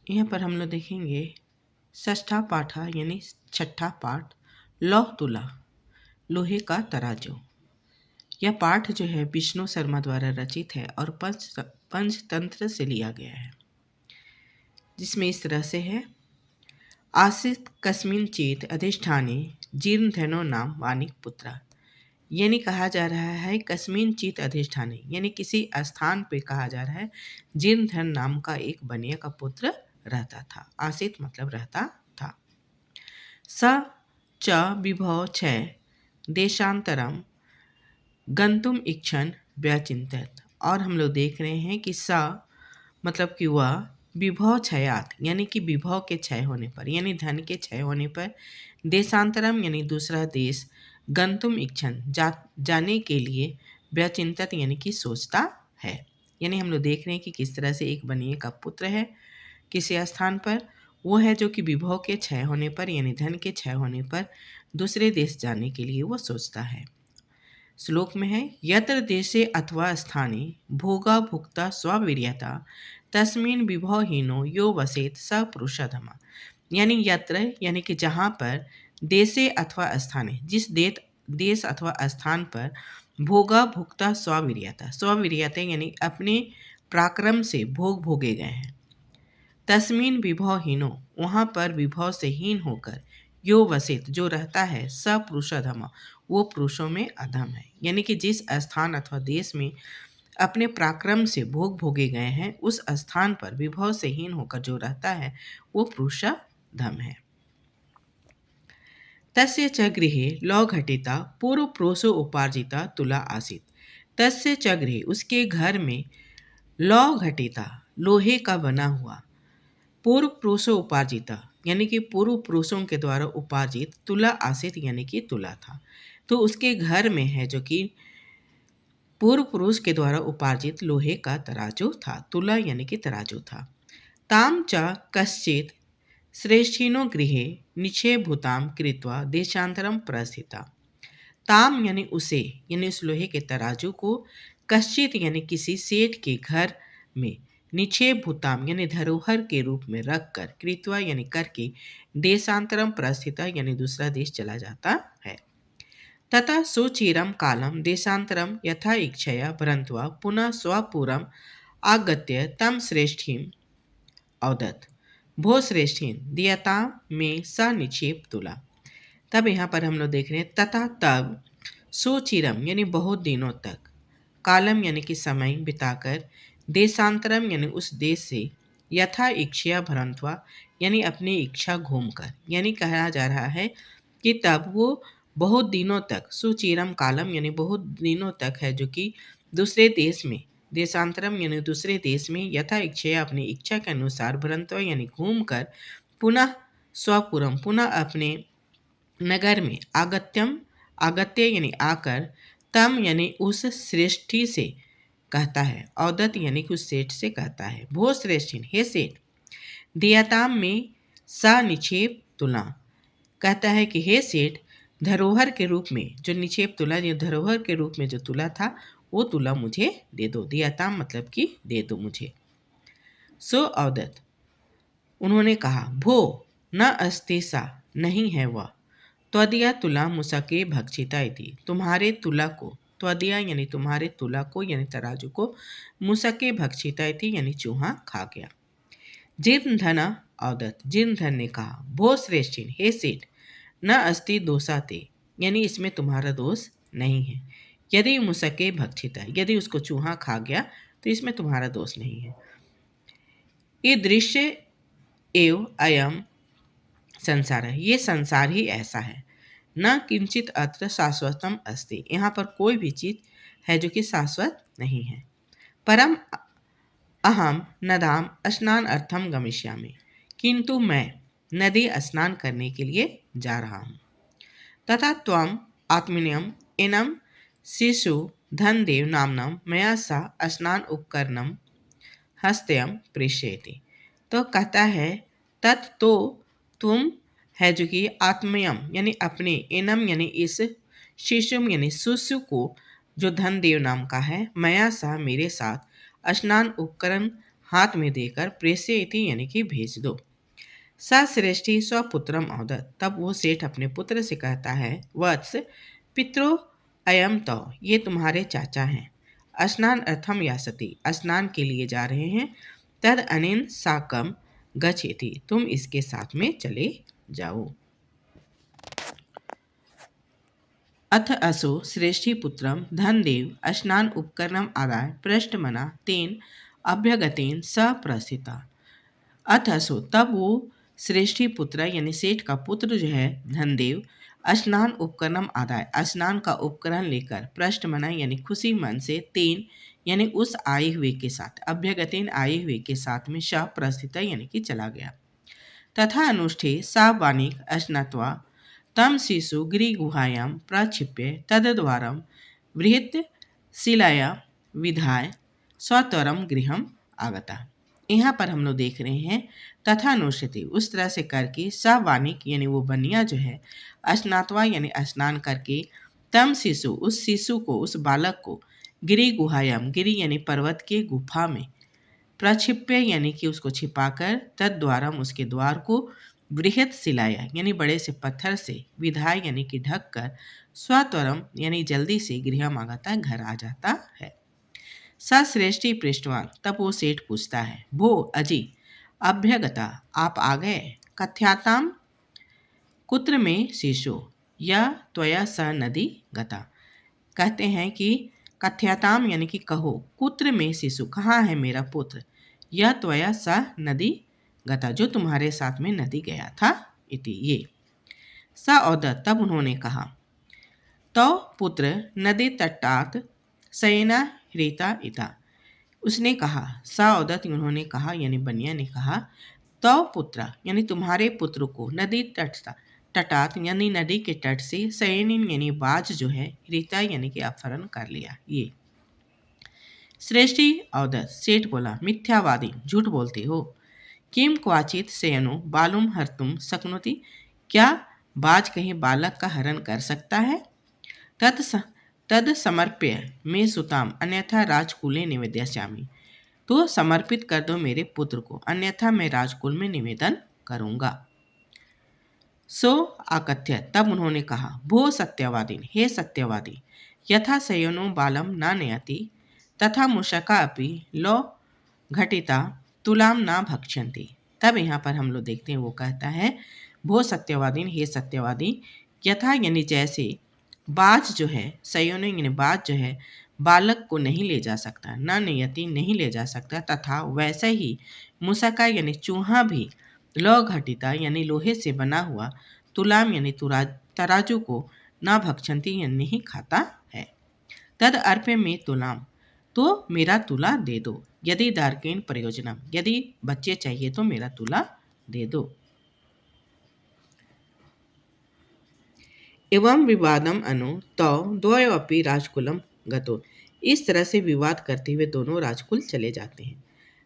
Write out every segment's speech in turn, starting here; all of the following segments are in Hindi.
यहाँ पर हम लोग देखेंगे षष्ठा पाठा यानी छठा पाठ, लौह तुला, लोहे का तराजू। यह पाठ जो है विष्णु शर्मा द्वारा रचित है और पंचतंत्र से लिया गया है, जिसमें इस तरह से है। आसित कस्मिन चेत अधिष्ठाने जीर्ण धनो नाम वानिक पुत्रा। यानी कहा जा रहा है कस्मिन चित अधिष्ठाने, यानी किसी स्थान पे कहा जा रहा है जीर्ण धन नाम का एक बनिया का पुत्र रहता था। आसित मतलब रहता था। स च विभव क्षय देशांतरम गंतुम इच्छन व्यचिंतित। और हम लोग देख रहे हैं कि स मतलब कि वह विभव क्षयात यानी कि विभव के क्षय होने पर, यानी धन के क्षय होने पर, देशांतरम यानी दूसरा देश, गंतुम इच्छन जाने के लिए, व्यचिंतित यानी कि सोचता है। यानी हम लोग देख रहे हैं कि किस तरह से एक बनिए का पुत्र है किसी स्थान पर, वो है जो कि विभव के क्षय होने पर यानी धन के क्षय होने पर दूसरे देश जाने के लिए वो सोचता है। श्लोक में है यत्र देशे अथवा स्थाने भोगा भुक्ता स्ववीर्यता तस्मिन विभवहीनो यो वसेत स पुरुषधमा। यानी यत्र यानी कि जहाँ पर, देशे अथवा स्थाने जिस देश अथवा स्थान पर, भोगा भुक्ता स्ववीर्यता, स्ववीर्यता यानी अपने पराक्रम से भोग भोगे गए हैं। तस्मिन विभवहीनो वहाँ पर विभव से हीन होकर, यो वसित जो रहता है, स पुरुषधमा वो पुरुषों में अधम है। यानी कि जिस स्थान अथवा देश में अपने पराक्रम से भोग भोगे गए हैं, उस स्थान पर विभव से हीन होकर जो रहता है वो पुरुषधम है। तस्य च गृहे लौ घटिता पूर्व प्रोसो उपार्जिता तुला आसित। तस्य च गृहे उसके घर में, लौ घटिता लोहे का बना हुआ, पूर्व पुरुषों उपार्जिता यानी कि पूर्व पुरुषों के द्वारा उपार्जित, तुला आसित यानी कि तुला था। तो उसके घर में है जो कि पूर्व पुरुष के द्वारा उपार्जित लोहे का तराजू था, तुला यानी कि तराजू था। ताम च कश्चित श्रेष्ठिनो गृहे निक्षेभूताम कृत्वा देशांतरम प्रस्थिता। ताम यानी उसे, यानी उस लोहे के तराजू को, कश्चित यानी किसी सेठ के घर में, निक्षेप भूताम यानी धरोहर के रूप में रखकर, कृत्वा यानी करके, देशांतरम प्रस्थिता यानी दूसरा देश चला जाता है। तथा सुचिरम कालम देशांतरम यथा इच्छया भ्रंत्वा पुनः स्वपुरम आगत्य तम श्रेष्ठीम औदत। भो श्रेष्ठीन दियता में स निक्षेप तुला। तब यहाँ पर हम लोग देख रहे हैं तथा तब, सुचिरम यानी बहुत दिनों तक, कालम यानी कि समय बिताकर, देशांतरम यानी उस देश से, यथा इच्छया भ्रंत्वा यानी अपनी इच्छा घूमकर। यानी कहा जा रहा है कि तब वो बहुत दिनों तक, सुचिरम कालम यानी बहुत दिनों तक है जो कि दूसरे देश में, देशांतरम यानी दूसरे देश में, यथा इच्छया अपनी इच्छा के अनुसार, भ्रंत्वा यानी घूमकर, पुनः स्वपुरम पुनः अपने नगर में, आगत्य यानी आकर, तम यानी उस श्रेष्ठी से कहता है, औदत यानी कि उस सेठ से कहता है, भो श्रेष्ठीन हे सेठ, दियाताम में सा निक्षेप तुला, कहता है कि हे सेठ, धरोहर के रूप में जो निक्षेप तुला, जो धरोहर के रूप में जो तुला था, वो तुला मुझे दे दो। दियाताम मतलब कि दे दो मुझे। सो औदत उन्होंने कहा, भो न अस्ति सा नहीं है वह, त्वदिया तुला मुसके भक्षिता इति तुम्हारे तुला को, त्वदिया यानी तुम्हारे तुला को यानी तराजू को, मुसके भक्षिता इति यानी चूहा खा गया। जीर्ण धन औदत जीर्ण धन ने कहा, भो श्रेष्ठीन हे सेठ, न अस्ति दोषाते यानी इसमें तुम्हारा दोष नहीं है। यदि मुसके भक्षिता यदि उसको चूहा खा गया तो इसमें तुम्हारा दोष नहीं है। ये दृश्य एव अयम संसार है, ये संसार ही ऐसा है। न किंचित अत्र शाश्वतम अस्ति यहाँ पर कोई भी चीज है जो कि शाश्वत नहीं है। परम अहम नदाम स्नान अर्थम गमिष्यामि किंतु मैं नदी स्नान करने के लिए जा रहा हूँ। तथा त्वम आत्मनियम एनम शिशु धनदेव नामनम मया सह स्नान उपकरणम हस्तयम प्रेषयति। तो कहता है तत् तो तुम है जो कि आत्मयम यानी अपने, एनम यानी इस, शिशुम यानी शिशु को जो धनदेव नाम का है, मया सह मेरे साथ, स्नान उपकरण हाथ में देकर प्रेषयति यानी कि भेज दो। स श्रेष्ठी स्वपुत्रम औदत, तब वो सेठ अपने पुत्र से कहता है, वत्स पितरो अयम तो, ये तुम्हारे चाचा हैं। स्नान अर्थम यासति, स्नान के लिए जा रहे हैं। तद अनेन साकम गच्छेति, तुम इसके साथ में चले जाओ। अथ असो श्रेष्ठी पुत्रम धनदेव स्नान उपकरणम आदाय पृष्ठमना तेन अभ्यगतेन सप्रस्थिता। अथ असो, तब वो श्रेष्ठी पुत्र यानी सेठ का पुत्र जो है धनदेव स्नान उपकरणम आदाय, स्नान का उपकरण लेकर पृष्ठमना यानी खुशी मन से तेन यानी उस आए हुए के साथ, अभ्यगतेन आए हुए के साथ में श प्रस्थिता यानी कि चला गया। तथा अनुष्ठे सा वानिक स्नात्वा तम शिशु गिरिगुहायां प्रक्षिप्य तद्द्वारं बृहत् शिलाया विधाय स्वतरम गृहम आगता। यहाँ पर हम लोग देख रहे हैं तथा अनुष्ठिति, उस तरह से करके सवानिक यानी वो बनिया जो है स्नात्वा यानी स्नान करके तम शिशु उस शिशु को, उस बालक को गिरि गुहायाम, गिरि यानी पर्वत के गुफा में, प्रक्षिप्य यानी कि उसको छिपाकर, तद्द्वारम उसके द्वार को, बृहत शिलाया यानी बड़े से पत्थर से, विधाय यानी कि ढक कर, स्वतरम यानी जल्दी से गृह मांगता है, घर आ जाता है। सश्रेष्ठी पृष्ठवान, तब वो सेठ पूछता है, भो अजी अभ्यगता, आप आ गए। कथ्याताम कुत्र में शिशु या त्वया स नदी गता, कहते हैं कि कथ्याताम यानी कि कहो, कुत्र में शिशु, कहाँ है मेरा पुत्र, यह त्वया स नदी गता, जो तुम्हारे साथ में नदी गया था। इति ये स औदत, तब उन्होंने कहा, तो पुत्र नदी तटात सैना हृता इता, उसने कहा, स औदत उन्होंने कहा यानी बनिया ने कहा, तो पुत्र यानी तुम्हारे पुत्र को नदी तटात यानी नदी के तट से, सैनिन यानी बाज जो है, रीता यानी कि अपहरण कर लिया। ये श्रेष्ठी औदत, सेठ बोला, मिथ्यावादी, झूठ बोलते हो। किम क्वाचित शयनो बालुम हर्तुम शक्नोति, क्या बाज कहीं बालक का हरण कर सकता है। तद समर्प्य मे सुताम अन्यथा राजकुले निवेद्यास्यामि, तो समर्पित कर दो मेरे पुत्र को, अन्यथा मैं राजकुल में निवेदन करूंगा। सो आकथ्य, तब उन्होंने कहा, भो सत्यवादी, हे सत्यवादी, यथा शयनो बालम न नयति तथा मूषका अपि लो घटिता तुलाम ना भक्षन्ति। तब यहाँ पर हम लोग देखते हैं वो कहता है, भो सत्यवादी, हे सत्यवादी, यथा यानी जैसे, बाज जो है, शयनो यानी बाज जो है बालक को नहीं ले जा सकता, न नियति नहीं ले जा सकता, तथा वैसे ही मूषका यानी चूहा भी, लौ घटिता यानी लोहे से बना हुआ, तुलाम यानी तराजू को, ना भक्षंती यानी नहीं खाता है। तद अर्पे में तुलाम, तो मेरा तुला दे दो। यदि दार्केन प्रयोजनम, यदि बच्चे चाहिए तो मेरा तुला दे दो। एवं विवादम अनु तो द्वयोपि राजकुलम गतो, इस तरह से विवाद करते हुए दोनों राजकुल चले जाते हैं।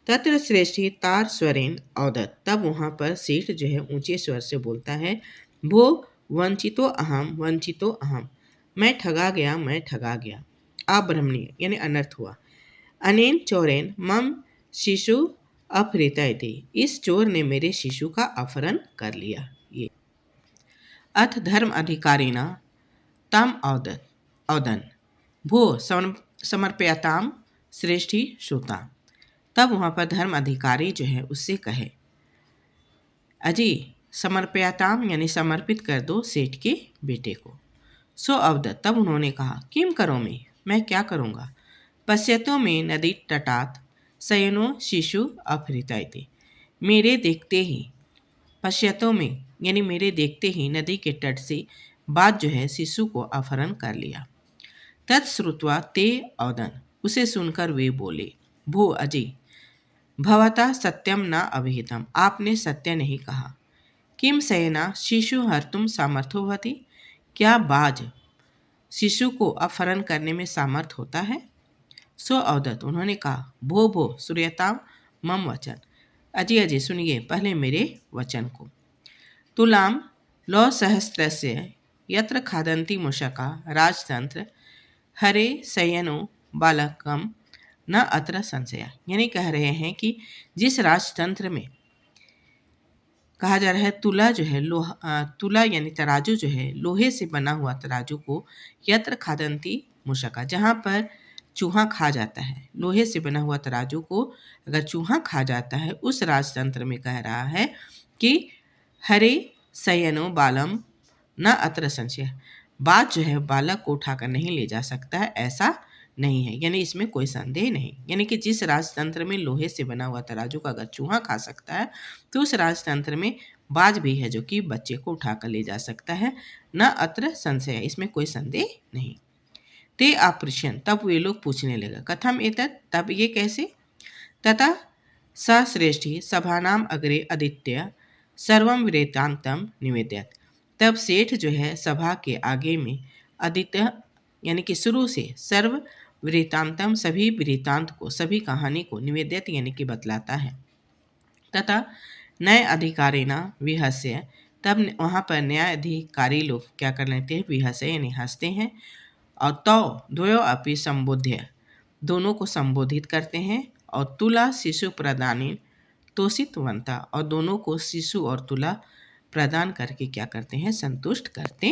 तत्र श्रेष्ठी तार स्वरेन औदत, तब वहाँ पर सेठ जो है ऊंचे स्वर से बोलता है, भो वंचितो अहम, मैं ठगा गया, मैं ठगा गया। अब्रह्मणीय यानी अनर्थ हुआ। अनेन चोरेन मम शिशु अपहृतयते, इस चोर ने मेरे शिशु का अपहरण कर लिया। ये अथ धर्म अधिकारिणा तम औदन भो समर्पयताम श्रेष्ठी श्रोता, तब वहाँ पर धर्म अधिकारी जो है उससे कहे, अजी समर्पयताम यानी समर्पित कर दो सेठ के बेटे को। सो अवदत, तब उन्होंने कहा, किम करो मैं क्या करूँगा। पश्यतो में नदी तटात शयनो शिशु अपहृतयते, मेरे देखते ही, पश्यतो में यानी मेरे देखते ही नदी के तट से बाज जो है शिशु को अपहरण कर लिया। तत्श्रुत्वा ते औदन, उसे सुनकर वे बोले, भो अजय भवता सत्यम न अभिहितम, आपने सत्य नहीं कहा। किम सेना शिशु हर्तुम सामर्थ्यो भवति, क्या बाज शिशु को अपहरण करने में सामर्थ होता है। सो अवदत, उन्होंने कहा, भो सूर्यताम मम वचन, अजय सुनिए पहले मेरे वचन को। तुलाम लौ सहस्त्रस्य यत्र खादन्ति मूषका राजतंत्र हरे शयनो बालकम न अत्र संशय, यानी कह रहे हैं कि जिस राजतंत्र में कहा जा रहा है तुला जो है तुला यानी तराजू जो है लोहे से बना हुआ तराजू को यत्र खादंती मूषका, जहाँ पर चूहा खा जाता है, लोहे से बना हुआ तराजू को अगर चूहा खा जाता है, उस राजतंत्र में कह रहा है कि हरे शयनो बालम न अत्र संशय, बात जो है बालक को उठाकर नहीं ले जा सकता है, ऐसा नहीं है, यानी इसमें कोई संदेह नहीं। यानी कि जिस राजतंत्र में लोहे से बना हुआ तराजू का अगर चूहा खा सकता है, तो उस राजतंत्र में बाज भी है जो कि बच्चे को उठाकर ले जा सकता है। न अत्र संशय, इसमें कोई संदेह नहीं। ते अपृच्छन्, तब वे लोग पूछने लगे, कथम एतत्, तब ये कैसे। तथा स श्रेष्ठी सभानाम अग्रे आदित्य सर्वम वृत्तांतम निवेदयत्, तब सेठ जो है सभा के आगे में आदित्य यानी कि शुरू से सर्व वृत्तांतम सभी वृत्तांत को, सभी कहानी को, निवेद्यत यानी कि बतलाता है। तथा नए अधिकारिणा विहस्य, तब वहाँ पर न्यायाधिकारी लोग क्या कर लेते हैं, विहस्य यानी हंसते हैं। और तौ द्वयो अपि संबोध्य, दोनों को संबोधित करते हैं। और तुला शिशु प्रदानी तोषितवंता, और दोनों को शिशु और तुला प्रदान करके क्या करते हैं, संतुष्ट करते